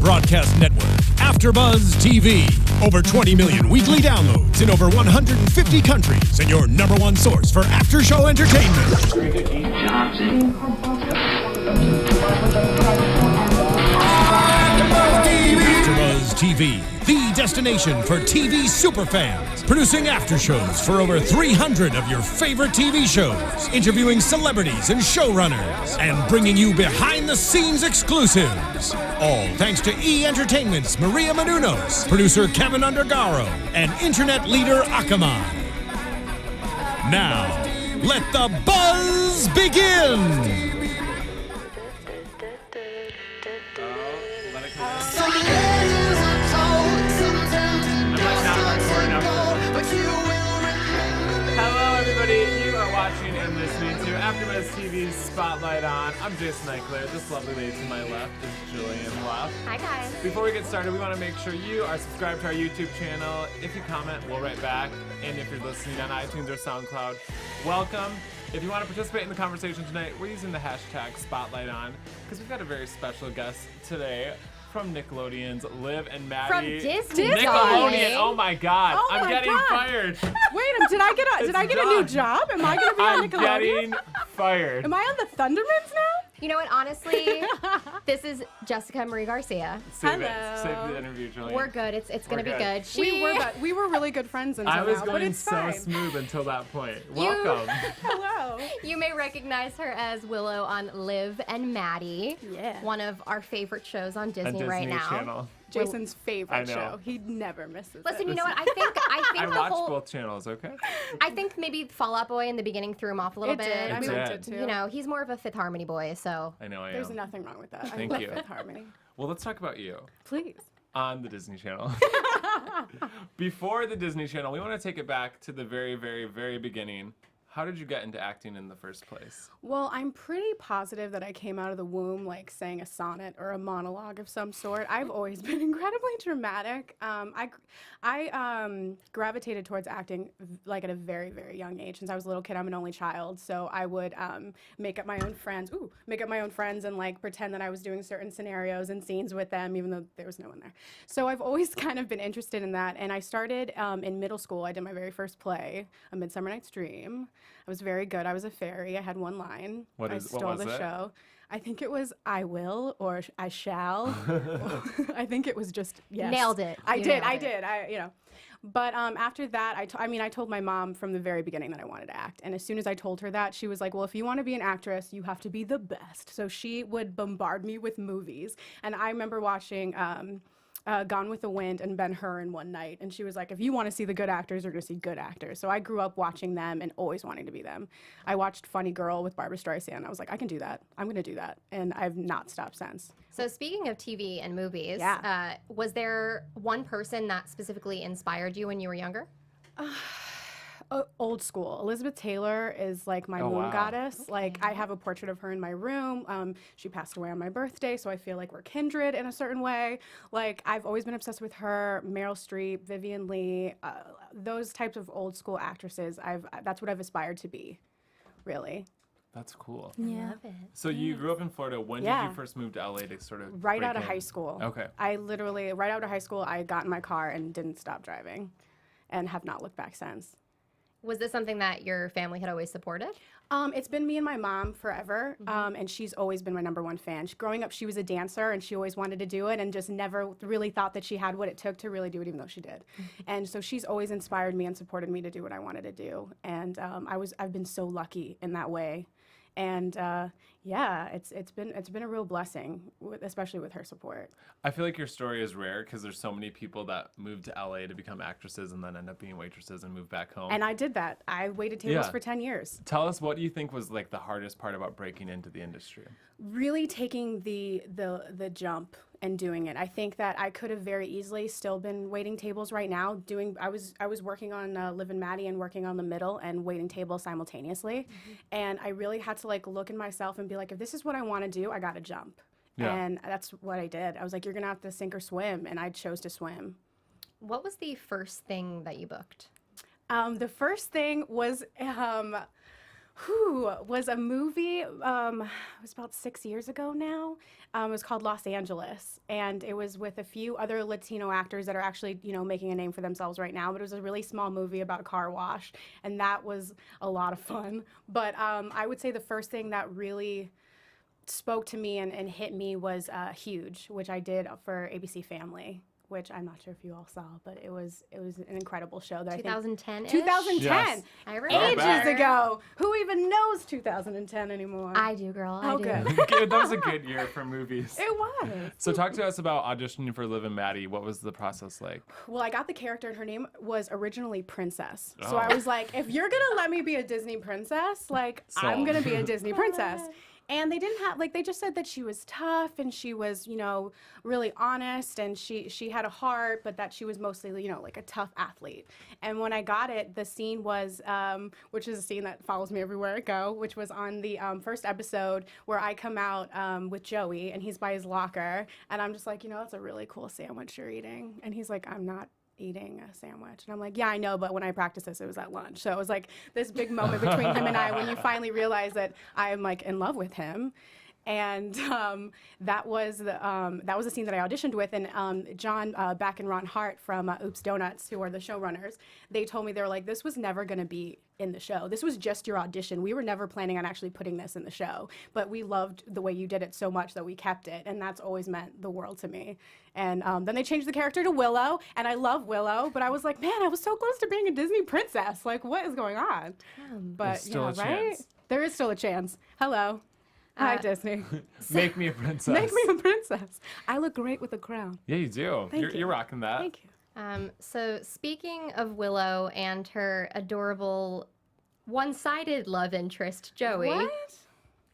broadcast network, AFTERBUZZ TV. Over 20 million weekly downloads in over 150 countries, and your number one source for after-show entertainment. AFTERBUZZ TV, the destination for TV superfans. Producing aftershows for over 300 of your favorite TV shows. Interviewing celebrities and showrunners. And bringing you behind-the-scenes exclusives. All thanks to E! Entertainment's Maria Menounos, producer Kevin Undergaro, and internet leader Akamai. Now, let the buzz begin! Hello, everybody. You are watching and listening to AFTERBUZZ TV's Spotlight On. I'm Jason Ikeler. This lovely lady to my left is Jillian. Leff. Hi, guys. Before we get started, we want to make sure you are subscribed to our YouTube channel. If you comment, we'll write back. And if you're listening on iTunes or SoundCloud, welcome. If you want to participate in the conversation tonight, we're using the hashtag Spotlight On because we've got a very special guest today. From Nickelodeon's Liv and Maddie. From Disney. Nickelodeon. Oh my God. Oh I'm my getting God. fired. Wait, did I get a new job? Am I going to be on I'm Nickelodeon? getting fired. Am I on the Thundermans now? You know what, honestly, this is Jessica Marie Garcia. Save it. Hello. Save the interview, Jillian. We're good. It's going to be good. We were really good friends until I was now, going but it's so fine. smooth until that point. Welcome. Hello. You may recognize her as Willow on Liv and Maddie. Yeah. One of our favorite shows on On Disney right Disney now. Channel. Jason's I favorite know. show. He never misses Listen, it. you know what? I think I the watched whole. both channels, okay? I think maybe Fall Out Boy in the beginning threw him off a little It bit. did. I It meant did. it too. You know, he's more of a Fifth Harmony boy, so. I know I There's am. nothing wrong with that. Thank I love you. Fifth Harmony. Well, let's talk about you Please. on the Disney Channel. Before the Disney Channel, we want to take it back to the very, very, very beginning. How did you get into acting in the first place? Well, I'm pretty positive that I came out of the womb like saying a sonnet or a monologue of some sort. I've always been incredibly dramatic. I gravitated towards acting like at a very, very young age. Since I was a little kid, I'm an only child, so I would make up my own friends. And like pretend that I was doing certain scenarios and scenes with them, even though there was no one there. So I've always kind of been interested in that. And I started in middle school. I did my very first play, A Midsummer Night's Dream. I was very good. I was a fairy. I had one line. I stole the show. I think it was I will or I shall. I think it was just yes. Nailed it. I You did. nailed it. But after that, I told my mom from the very beginning that I wanted to act. And as soon as I told her that, she was like, well, if you want to be an actress, you have to be the best. So she would bombard me with movies. And I remember watching Gone with the Wind and Ben-Hur in one night. And she was like, if you want to see the good actors, you're going to see good actors. So I grew up watching them and always wanting to be them. I watched Funny Girl with Barbra Streisand. I was like, I can do that. I'm going to do that. And I've not stopped since. So speaking of TV and movies, Yeah. Was there one person that specifically inspired you when you were younger? Old school. Elizabeth Taylor is like my moon goddess. Like I have a portrait of her in my room. She passed away on my birthday, so I feel like we're kindred in a certain way. Like I've always been obsessed with her. Meryl Streep, Vivian Leigh, those types of old school actresses. That's what I've aspired to be, really. That's cool. Yeah. Love it. So you grew up in Florida. When did you first move to LA to sort of Right break out of in? high school. Okay. I literally, right out of high school, I got in my car and didn't stop driving and have not looked back since. Was this something that your family had always supported? It's been me and my mom forever, and she's always been my number one fan. Growing up, she was a dancer, and she always wanted to do it and just never really thought that she had what it took to really do it, even though she did. And so she's always inspired me and supported me to do what I wanted to do. And I've been so lucky in that way. And it's been a real blessing, especially with her support. I feel like your story is rare because there's so many people that move to LA to become actresses and then end up being waitresses and move back home. And I did that. I waited tables for 10 years. Tell us, what do you think was like the hardest part about breaking into the industry? Really taking the jump and doing it. I think that I could have very easily still been waiting tables right now. I was working on Liv and Maddie and working on The Middle and waiting tables simultaneously. And I really had to like look in myself and be like, if this is what I want to do, I got to jump. Yeah. And that's what I did. I was like, you're going to have to sink or swim. And I chose to swim. What was the first thing that you booked? The first thing was Was a movie, it was about 6 years ago now. It was called Los Angeles, and it was with a few other Latino actors that are actually, making a name for themselves right now, but it was a really small movie about a car wash, and that was a lot of fun. But I would say the first thing that really spoke to me and hit me was Huge, which I did for ABC Family, which I'm not sure if you all saw, but it was an incredible show that 2010-ish? 2010. Yes. I remember. Ages ago. Who even knows 2010 anymore? I do, girl. I Oh, do. good. That was a good year for movies. It was. So talk to us about auditioning for Liv and Maddie. What was the process like? Well, I got the character, and her name was originally Princess. So Oh. I was like, if you're going to let me be a Disney princess, like, I'm going to be a Disney princess. And they didn't have, they just said that she was tough and she was, really honest, and she had a heart, but that she was mostly, like a tough athlete. And when I got it, the scene was, which is a scene that follows me everywhere I go, which was on the first episode where I come out with Joey, and he's by his locker, and I'm just like, that's a really cool sandwich you're eating. And he's like, I'm not eating a sandwich. And I'm like, yeah, I know, but when I practiced this, it was at lunch. So it was like this big moment between him and I when you finally realize that I'm like in love with him. And that was the scene that I auditioned with. And John Beck and Ron Hart from Oops Donuts, who are the showrunners, they told me, they were like, this was never going to be in the show. This was just your audition. We were never planning on actually putting this in the show, but we loved the way you did it so much that we kept it, and that's always meant the world to me. And then they changed the character to Willow, and I love Willow, but I was like, man, I was so close to being a Disney princess. Like, what is going on? But There's still a right? chance. There is still a chance. Hello. Hi, Disney. Make me a princess. Make me a princess. I look great with a crown. Yeah, you do. Thank you. You're rocking that. Thank you. So speaking of Willow and her adorable one-sided love interest, Joey. What?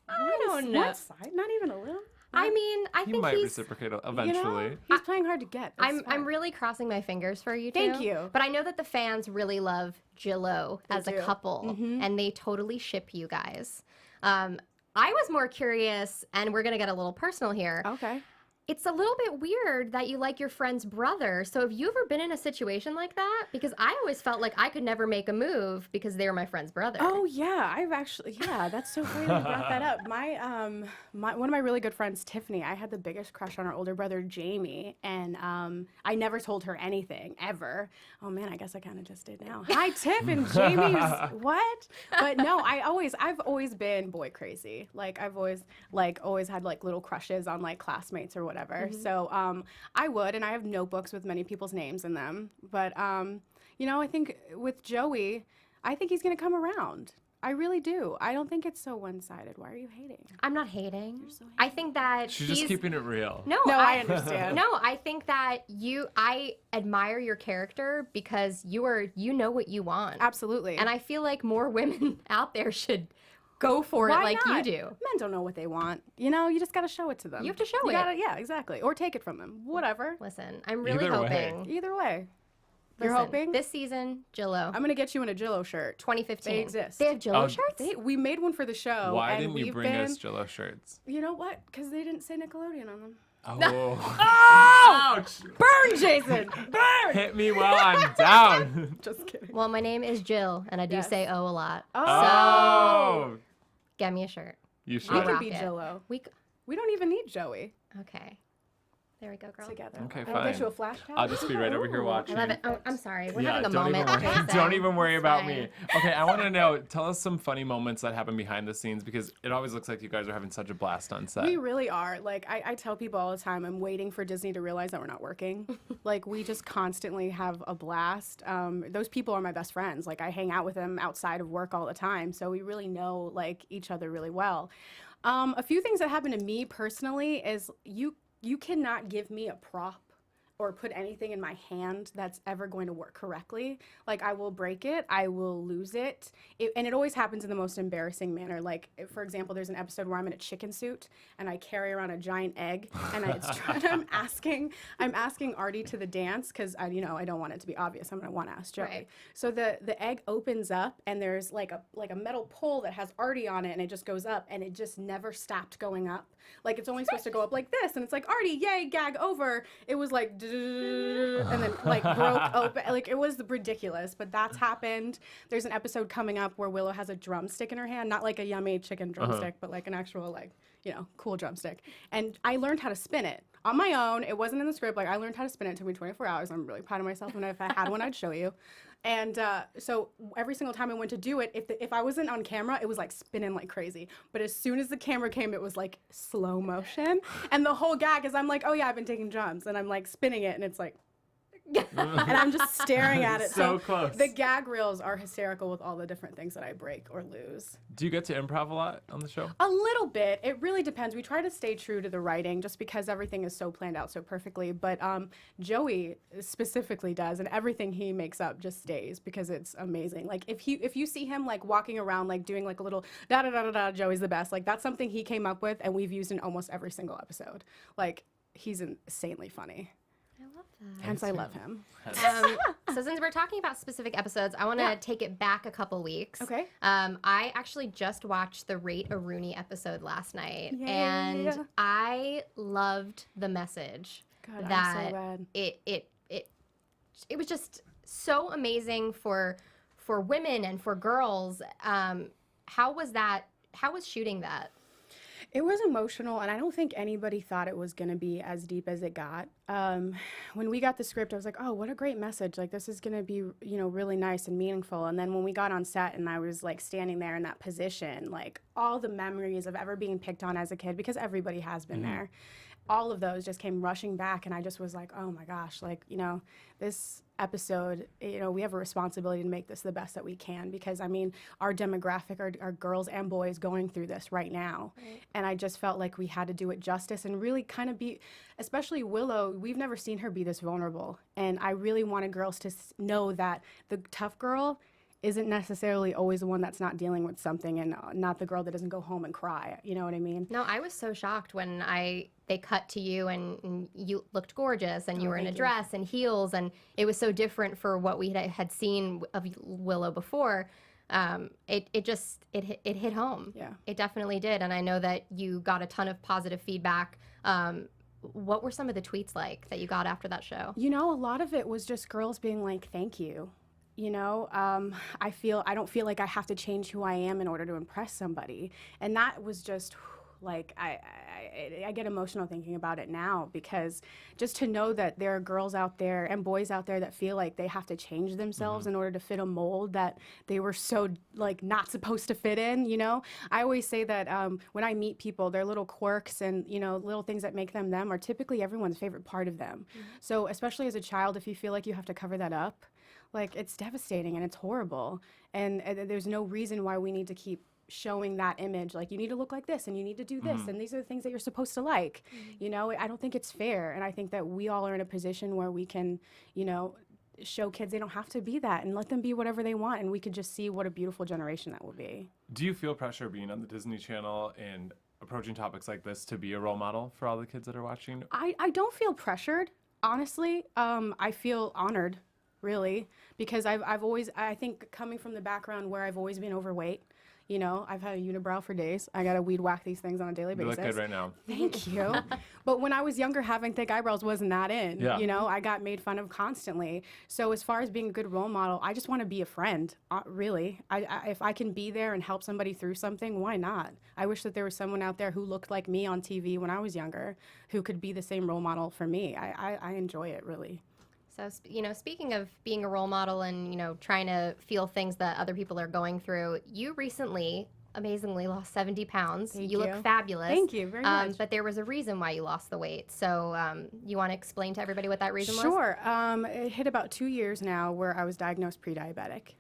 I don't know. What side? Not even a little? I mean, I He think might he's. reciprocate eventually. He's playing hard to get. That's I'm fine. really crossing my fingers for you two. Thank you. But I know that the fans really love Jillo as a do. couple, and they totally ship you guys. I was more curious, and we're gonna get a little personal here. Okay. It's a little bit weird that you like your friend's brother. So have you ever been in a situation like that? Because I always felt like I could never make a move because they were my friend's brother. Oh yeah, that's so funny that you brought that up. One of my really good friends, Tiffany, I had the biggest crush on her older brother, Jamie, and I never told her anything ever. Oh man, I guess I kind of just did now. Hi, Tiff and Jamie's what? But no, I've always been boy crazy. Like I've always had like little crushes on like classmates or whatever. So I would, and I have notebooks with many people's names in them. But I think with Joey, I think he's gonna come around. I really do. I don't think it's so one-sided. Why are you hating? I'm not hating. so hating. I think that She's just keeping it real. No, I understand. No, I think that I admire your character because you know what you want. Absolutely. And I feel like more women out there should go for Why it like not? you do. Men don't know what they want. You just got to show it to them. You have to show it. Yeah, exactly. Or take it from them. Whatever. Listen, I'm really Either way. hoping. Either way. You're Listen, hoping? this season, Jillo, I'm going to get you in a Jillo shirt. 2015. They exist. They have Jillo Oh, shirts? We made one for the show. Why and didn't you we've bring been, us Jillo shirts? You know what? Because they didn't say Nickelodeon on them. Oh. Ouch! Burn, Jason! Burn! Hit me while I'm down. Just kidding. Well, my name is Jill, and I do Yes. say oh a lot. Oh. Get me a shirt. You We should. can rock be it. Jillo. We We don't even need Joey Okay. There we go, girl. together. Okay, I'll fine. get you a flash tag. I'll just be right over here Ooh. watching. I love it. Oh, I'm sorry. We're Yeah, having a don't moment. even worry. Okay, Don't so even worry it's about fine. me. Okay, I want to know. Tell us some funny moments that happen behind the scenes because it always looks like you guys are having such a blast on set. We really are. Like, I tell people all the time, I'm waiting for Disney to realize that we're not working. Like, we just constantly have a blast. Those people are my best friends. Like, I hang out with them outside of work all the time. So we really know, like, each other really well. A few things that happen to me personally is you cannot give me a prop or put anything in my hand that's ever going to work correctly. Like, I will break it, I will lose it, and it always happens in the most embarrassing manner. Like, for example, there's an episode where I'm in a chicken suit and I carry around a giant egg, and I'm asking Artie to the dance because I don't want it to be obvious. I'm gonna want to ask Joey. Right. So the egg opens up and there's like a metal pole that has Artie on it, and it just goes up, and it just never stopped going up. Like, it's only supposed to go up like this, and it's like, Artie, yay, gag over. It was like and then like broke open. Like it was ridiculous, but that's happened. There's an episode coming up where Willow has a drumstick in her hand, not like a yummy chicken drumstick, but like an actual like, cool drumstick. And I learned how to spin it on my own. It wasn't in the script. Like I learned how to spin it. It took me 24 hours. I'm really proud of myself. And if I had one, I'd show you. And so every single time I went to do it, if I wasn't on camera, it was like spinning like crazy. But as soon as the camera came, it was like slow motion. And the whole gag is I'm like, oh yeah, I've been taking drums. And I'm like spinning it and it's like, and I'm just staring at it. So close. The gag reels are hysterical with all the different things that I break or lose. Do you get to improv a lot on the show? A little bit. It really depends. We try to stay true to the writing just because everything is so planned out so perfectly. But Joey specifically does, and everything he makes up just stays because it's amazing. Like if you see him like walking around like doing like a little da da da da da, Joey's the best. Like that's something he came up with, and we've used in almost every single episode. Like he's insanely funny. I love that. Hence, I love him. So since we're talking about specific episodes, I want to take it back a couple weeks. Okay. I actually just watched the Rate a Rooney episode last night, Yay. and I loved the message. God, that I'm so glad. It was just so amazing for women and for girls. How was that? How was shooting that? It was emotional, and I don't think anybody thought it was going to be as deep as it got. When we got the script, I was like, oh, what a great message. Like, this is going to be, really nice and meaningful. And then when we got on set and I was, like, standing there in that position, like, all the memories of ever being picked on as a kid, because everybody has been there, all of those just came rushing back, and I just was like, oh, my gosh, like, this episode, we have a responsibility to make this the best that we can because, I mean, our demographic are girls and boys going through this right now. Right. And I just felt like we had to do it justice and really kind of be, especially Willow, we've never seen her be this vulnerable. And I really wanted girls to know that the tough girl isn't necessarily always the one that's not dealing with something and not the girl that doesn't go home and cry. You know what I mean? No, I was so shocked when they cut to you and you looked gorgeous and you were in a dress and heels, and it was so different for what we had seen of Willow before. It hit home. Yeah. It definitely did. And I know that you got a ton of positive feedback. What were some of the tweets like that you got after that show? A lot of it was just girls being like, thank you. I don't feel like I have to change who I am in order to impress somebody. And that was just like, I get emotional thinking about it now because just to know that there are girls out there and boys out there that feel like they have to change themselves in order to fit a mold that they were so like not supposed to fit in, I always say that when I meet people, their little quirks and, little things that make them them are typically everyone's favorite part of them. So especially as a child, if you feel like you have to cover that up, like it's devastating and it's horrible. And there's no reason why we need to keep showing that image. Like you need to look like this and you need to do this and these are the things that you're supposed to like. I don't think it's fair. And I think that we all are in a position where we can, show kids they don't have to be that and let them be whatever they want. And we could just see what a beautiful generation that will be. Do you feel pressure being on the Disney Channel and approaching topics like this to be a role model for all the kids that are watching? I don't feel pressured, honestly. I feel honored. Really, because I've always, I think coming from the background where I've always been overweight, I've had a unibrow for days. I got to weed whack these things on a daily basis. You look good right now. Thank you. But when I was younger, having thick eyebrows wasn't that in. Yeah. I got made fun of constantly. So as far as being a good role model, I just want to be a friend, really. If I can be there and help somebody through something, why not? I wish that there was someone out there who looked like me on TV when I was younger, who could be the same role model for me. I enjoy it, really. So, speaking of being a role model and, trying to feel things that other people are going through, you recently, amazingly, lost 70 pounds. Thank you look fabulous. Thank you very much. But there was a reason why you lost the weight. So you want to explain to everybody what that reason was? Sure. It hit about 2 years now where I was diagnosed pre-diabetic.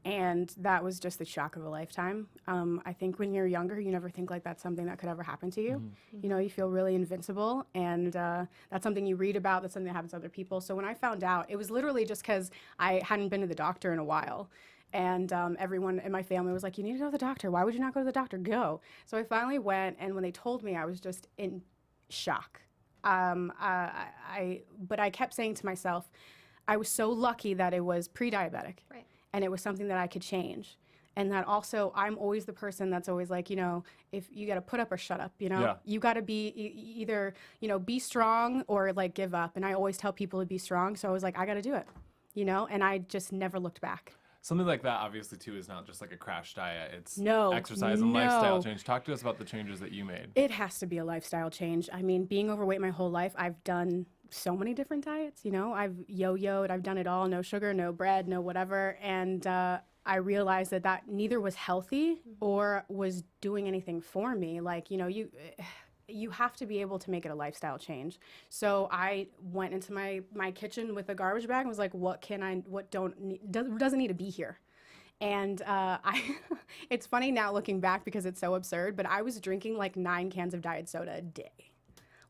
And that was just the shock of a lifetime. I think when you're younger, you never think like that's something that could ever happen to you. You feel really invincible, and that's something you read about, that's something that happens to other people. So when I found out, it was literally just because I hadn't been to the doctor in a while. And everyone in my family was like, you need to go to the doctor. Why would you not go to the doctor? Go. So I finally went, and when they told me, I was just in shock. But I kept saying to myself, I was so lucky that it was pre-diabetic. Right. And it was something that I could change. And that also, I'm always the person that's always like, you know, if you got to put up or shut up, you know, Yeah. you got to be either, you know, be strong or like give up. And I always tell people to be strong. So I was like, I got to do it, you know, and I just never looked back. Something like that, obviously, too, is not just like a crash diet. It's No, exercise and no. lifestyle change. Talk to us about the changes that you made. It has to be a lifestyle change. I mean, being overweight my whole life, I've done so many different diets, you know, I've yo-yoed, I've done it all, no sugar, no bread, no whatever. And I realized that neither was healthy or was doing anything for me. Like, you know, you have to be able to make it a lifestyle change. So I went into my kitchen with a garbage bag and was like, what doesn't need to be here? And it's funny now looking back because it's so absurd, but I was drinking like 9 cans of diet soda a day.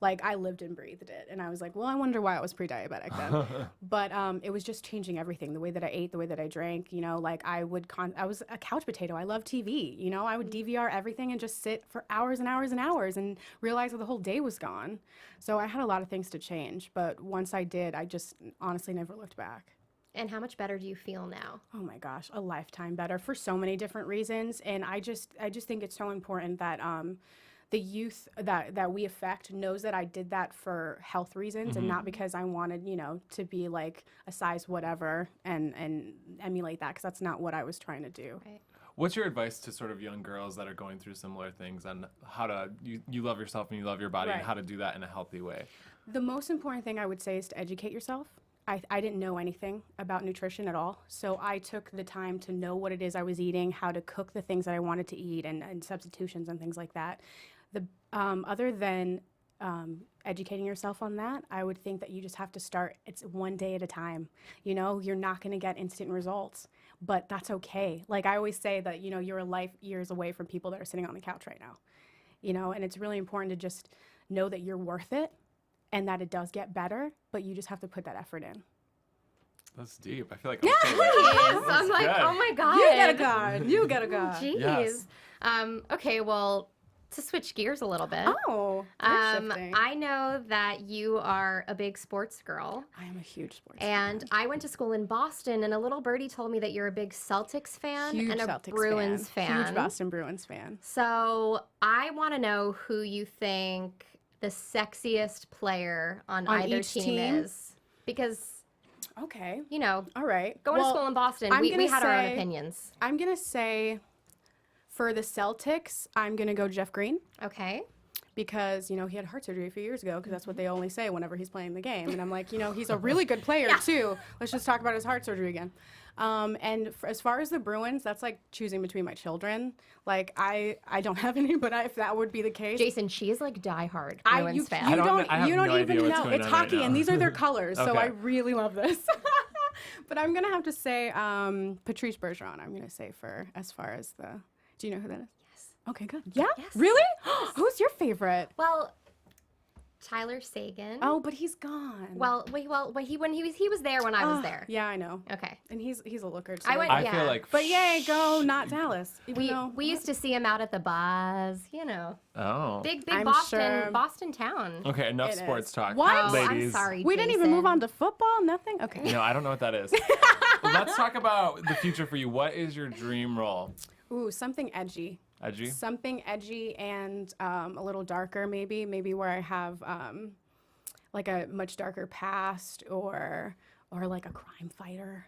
Like, I lived and breathed it. And I was like, well, I wonder why I was pre-diabetic then. But it was just changing everything, the way that I ate, the way that I drank, you know, like I was a couch potato. I love TV, you know, I would DVR everything and just sit for hours and hours and hours and realize that the whole day was gone. So I had a lot of things to change. But once I did, I just honestly never looked back. And how much better do you feel now? Oh my gosh, a lifetime better for so many different reasons. And I just think it's so important that the youth that we affect knows that I did that for health reasons and not because I wanted, you know, to be like a size whatever and emulate that, because that's not what I was trying to do. Right. What's your advice to sort of young girls that are going through similar things on how to, you love yourself and you love your body and Right. how to do that in a healthy way? The most important thing I would say is to educate yourself. I didn't know anything about nutrition at all, so I took the time to know what it is I was eating, how to cook the things that I wanted to eat, and substitutions and things like that. Other than educating yourself on that, I would think that you just have to start. It's one day at a time. You know, you're not going to get instant results, but that's okay. Like I always say that, you know, you're a life years away from people that are sitting on the couch right now. You know, and it's really important to just know that you're worth it and that it does get better, but you just have to put that effort in. That's deep. I feel like Jeez, I'm like, good. oh my God. You get a God. You get a God. Jeez. Yes. Okay, well, to switch gears a little bit. Oh, shifting. I know that you are a big sports girl. I am a huge sports And I went to school in Boston, and a little birdie told me that you're a big Celtics fan Huge and a Celtics Bruins fan. Huge Boston Bruins fan. So I want to know who you think the sexiest player on either each team team? is. Because, Okay. you know, All right. going to Well, school in Boston, I'm we gonna had our own say- opinions. I'm going to say for the Celtics, I'm going to go Jeff Green Okay. because, you know, he had heart surgery a few years ago because that's what they only say whenever he's playing the game. And I'm like, you know, he's a really good player too. Let's just talk about his heart surgery again. And as far as the Bruins, that's like choosing between my children. Like I don't have any, but if that would be the case, Jason, she is like diehard Bruins you fan. I don't have you no don't idea even what's know. going It's on right hockey, now. and these are their colors. So Okay. I really love this. But I'm gonna have to say Patrice Bergeron. I'm gonna say for as far as the. Do you know who that is? Yes. Okay, good. Yeah. Yes. Really? Who's your favorite? Well, Tyler Sagan. Oh, but he's gone. Well, he was there when I was there. Yeah, I know. Okay. And he's a looker too. I went- I Yeah. feel like. But yay, go not Dallas. Even though We used to see him out at the bars, you know. Oh. Big I'm Boston sure. town. Okay, enough It sports is. talk. What? Oh, I'm Ladies. sorry, we didn't even move Jason. on to football. Nothing. Okay. No, I don't know what that is. Let's talk about the future for you. What is your dream role? Ooh, something edgy. Edgy? Something edgy and a little darker, maybe where I have like a much darker past, or like a crime fighter,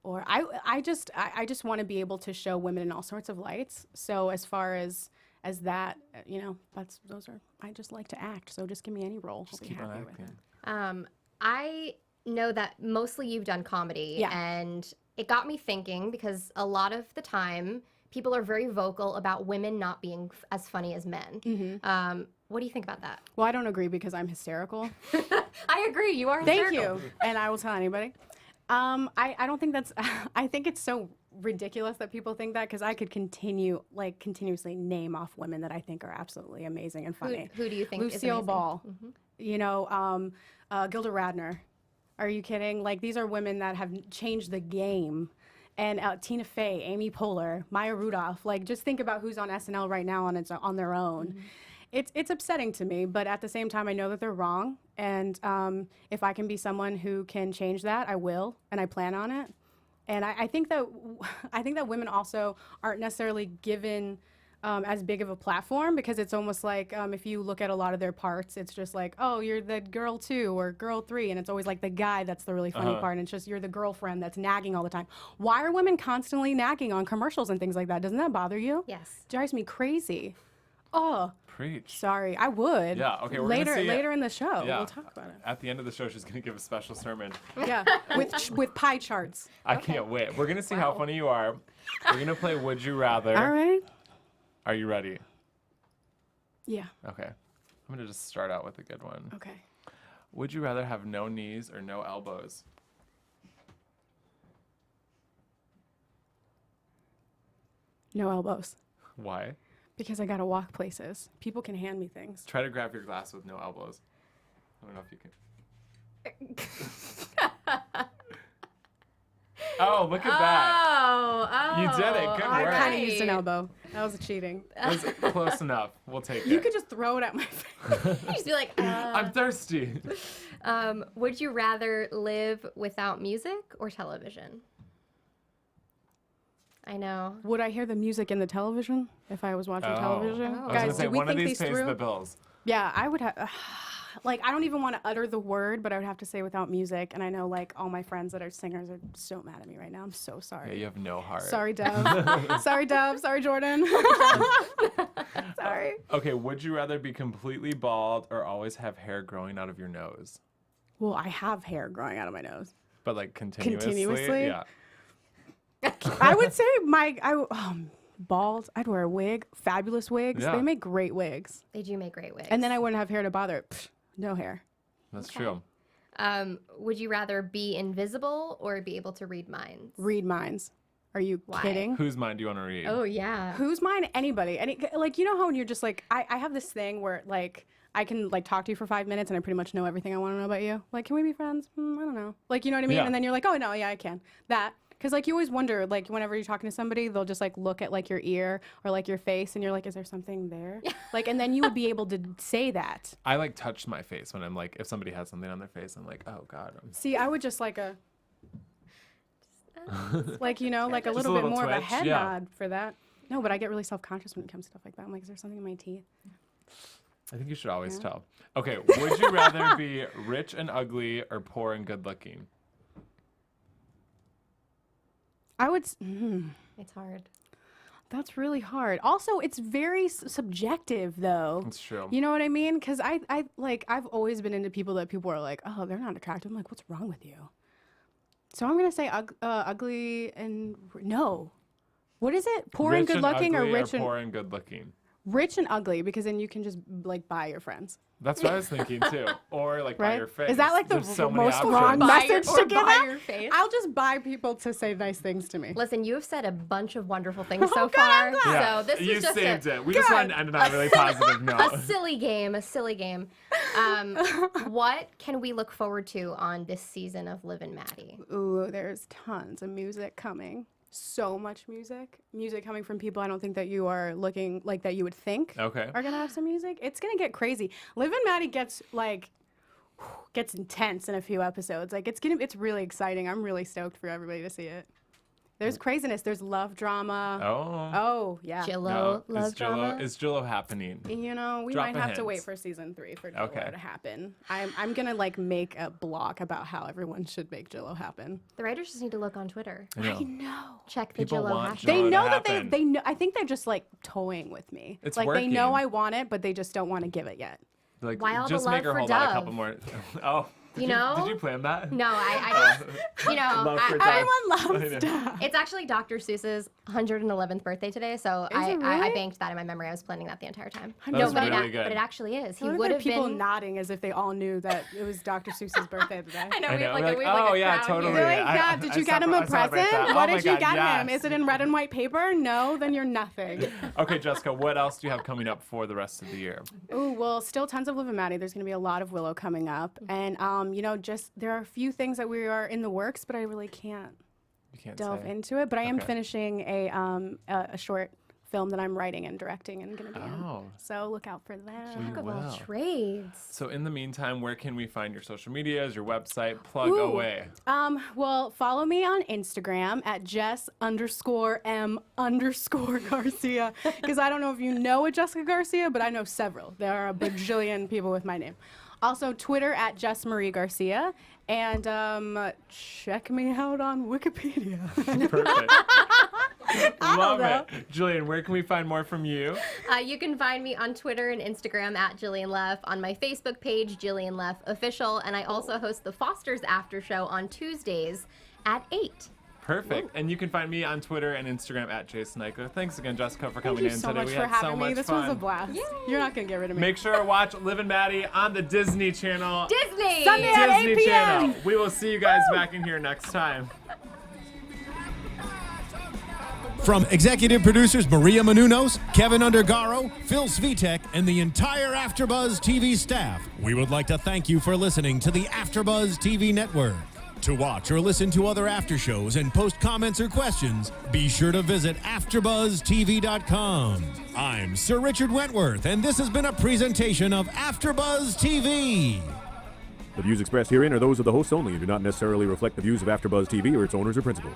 or I just want to be able to show women in all sorts of lights. So as far as that, you know, I just like to act. So just give me any role. I'll be Keep on happy with acting. it. I know that mostly you've done comedy, Yeah. and it got me thinking because a lot of the time people are very vocal about women not being as funny as men. Mm-hmm. What do you think about that? Well, I don't agree because I'm hysterical. I agree. You are Thank hysterical. you. And I will tell anybody. I don't think that's, I think it's so ridiculous that people think that, because I could continuously name off women that I think are absolutely amazing and funny. Who do you think is Lucille amazing? Ball, you know, Gilda Radner. Are you kidding? Like, these are women that have changed the game. And Tina Fey, Amy Poehler, Maya Rudolph. Like, just think about who's on SNL right now on their own. It's upsetting to me, but at the same time, I know that they're wrong. And if I can be someone who can change that, I will, and I plan on it. And I think that women also aren't necessarily given as big of a platform, because it's almost like if you look at a lot of their parts, it's just like, oh, you're the girl 2 or girl 3, and it's always like the guy that's the really funny part, and it's just you're the girlfriend that's nagging all the time. Why are women constantly nagging on commercials and things like that? Doesn't that bother you? Yes. Drives me crazy. Oh. Preach. Sorry, I would. Yeah, okay, we're later gonna see later in the show. Yeah. We'll talk about it. At the end of the show, she's going to give a special sermon. Yeah, with pie charts. I can't wait. We're going to see how funny you are. We're going to play Would You Rather. All right. Are you ready? Yeah. Okay. I'm going to just start out with a good one. Okay. Would you rather have no knees or no elbows? No elbows. Why? Because I gotta walk places. People can hand me things. Try to grab your glass with no elbows. I don't know if you can. Oh, look at that. Oh, You did it. Good I work. kind of used an elbow. That was cheating. That was close enough. We'll take You it. could just throw it at my face. You just be like, I'm thirsty. would you rather live without music or television? I know. Would I hear the music in the television if I was watching television? Oh. I was Guys, going to say, did we one of think these these pays through? the bills. Yeah, I would have. Like, I don't even want to utter the word, but I would have to say without music. And I know, like, all my friends that are singers are so mad at me right now. I'm so sorry. Yeah, you have no heart. Sorry, Dove. Sorry, Dove. Sorry, Jordan. Sorry. Okay, would you rather be completely bald or always have hair growing out of your nose? Well, I have hair growing out of my nose. But like continuously? Continuously? Yeah. I would say bald. I'd wear a wig. Fabulous wigs. Yeah. They make great wigs. They do make great wigs. And then I wouldn't have hair to bother. Pfft, no hair. That's true. Would you rather be invisible or be able to read minds? Read minds. Are you Why? kidding? Whose mind do you want to read? Oh, yeah. Who's mine? Anybody. Like, you know how when you're just like, I have this thing where, like, I can, like, talk to you for 5 minutes and I pretty much know everything I want to know about you. Like, can we be friends? I don't know. Like, you know what I mean? Yeah. And then you're like, oh, no, yeah, I can. That. Because, like, you always wonder, like, whenever you're talking to somebody, they'll just, like, look at, like, your ear or, like, your face, and you're like, is there something there? Like, and then you would be able to say that. I like touch my face when I'm like, if somebody has something on their face, I'm like, oh God. See, I would just, like, like, you know, like a Just little a bit little more of a twitch, head yeah. nod for that. No, but I get really self-conscious when it comes to stuff like that. I'm like, is there something in my teeth? I think you should always tell. Okay, would you rather be rich and ugly or poor and good looking? I would. It's hard. That's really hard. Also, it's very subjective, though. That's true. You know what I mean? Because I've always been into people that people are like, oh, they're not attractive. I'm like, what's wrong with you? So I'm gonna say ugly and no. What is it? Poor and good looking, or rich and poor and good looking? rich and ugly? Because then you can just like buy your friends. That's what I was thinking too. Or like by Right? your face. Is that like the There's so many most options. wrong message to give buy out? your face. I'll just buy people to say nice things to me. Listen, you have said a bunch of wonderful things so good, I'm far. glad. Yeah, So this you is just saved a, it. We just wanted to end it on a really positive a note. silly game. A silly game. What can we look forward to on this season of Liv and Maddie? Ooh, there's tons of music coming. So much music. Music coming from people I don't think that you are looking like that you would think Okay. are gonna have some music. It's gonna get crazy. Liv and Maddie gets intense in a few episodes. Like it's really exciting. I'm really stoked for everybody to see it. There's craziness. There's love drama. Oh yeah. Jillo, No, love drama. Is Jillo happening? You know, we Drop might a have to hint. wait for season 3 for Jillo Okay. to happen. I'm gonna like make a blog about how everyone should make Jillo happen. The writers just need to look on Twitter. I know. No. Check the People Jillo want hashtag. Jillo. They to know that happen. they know. I think they're just like toying with me. It's like they know working. I want it, but they just don't want to give it yet. Like, Why all the just make love her for hold on a Dove? couple more. Oh. You know? Did you plan that? No, I just, you know, Love for I- Dove. Everyone loves Dove. it's actually Dr. Seuss's 111th birthday today, so Is I it really? banked that in my memory. I was planning that the entire time. That's but, really it, good. but it actually is. He What if would there are have people been. nodding as if they all knew that it was Dr. Seuss's birthday today? I know, I we have know, like, we're a, we have like, like oh, a yeah, crowd totally. here. Really? I- Yeah. Did I you get him a celebrate present? that. Oh What my did you God, get him? yes. Is it in red and white paper? No, then you're nothing. Okay, Jessica, what else do you have coming up for the rest of the year? Ooh, well, still tons of Liv and Maddie. There's going to be a lot of Willow coming up, and you know, just there are a few things that we are in the works, but I really can't You can't delve say. into it. But I am Okay. finishing a short film that I'm writing and directing and going to be Oh. in. So look out for that. We Jack of all will. trades. So in the meantime, where can we find your social medias, your website? Plug Ooh. away. Well, follow me on Instagram at Jess_M_Garcia, because I don't know if you know a Jessica Garcia, but I know several. There are a bajillion people with my name. Also, Twitter at Jess Marie Garcia, and check me out on Wikipedia. Perfect. Love it. Jillian, where can we find more from you? You can find me on Twitter and Instagram at Jillian Leff, on my Facebook page, Jillian Leff Official, and I also host the Foster's After Show on Tuesdays at 8. Perfect. And you can find me on Twitter and Instagram at Jason Ikeler. Thanks again, Jessica, for coming Thank you in so today. much We for had having so me. much This fun. was a blast. You're not going to get rid of me. Make sure to watch Liv and Maddie on the Disney Channel. Disney! Sunday at 8 Disney p.m. Channel. We will see you guys back in here next time. From executive producers Maria Menounos, Kevin Undergaro, Phil Svitek, and the entire AfterBuzz TV staff, we would like to thank you for listening to the AfterBuzz TV network. To watch or listen to other after shows and post comments or questions, be sure to visit AfterBuzzTV.com. I'm Sir Richard Wentworth, and this has been a presentation of AfterBuzz TV. The views expressed herein are those of the hosts only and do not necessarily reflect the views of AfterBuzz TV or its owners or principals.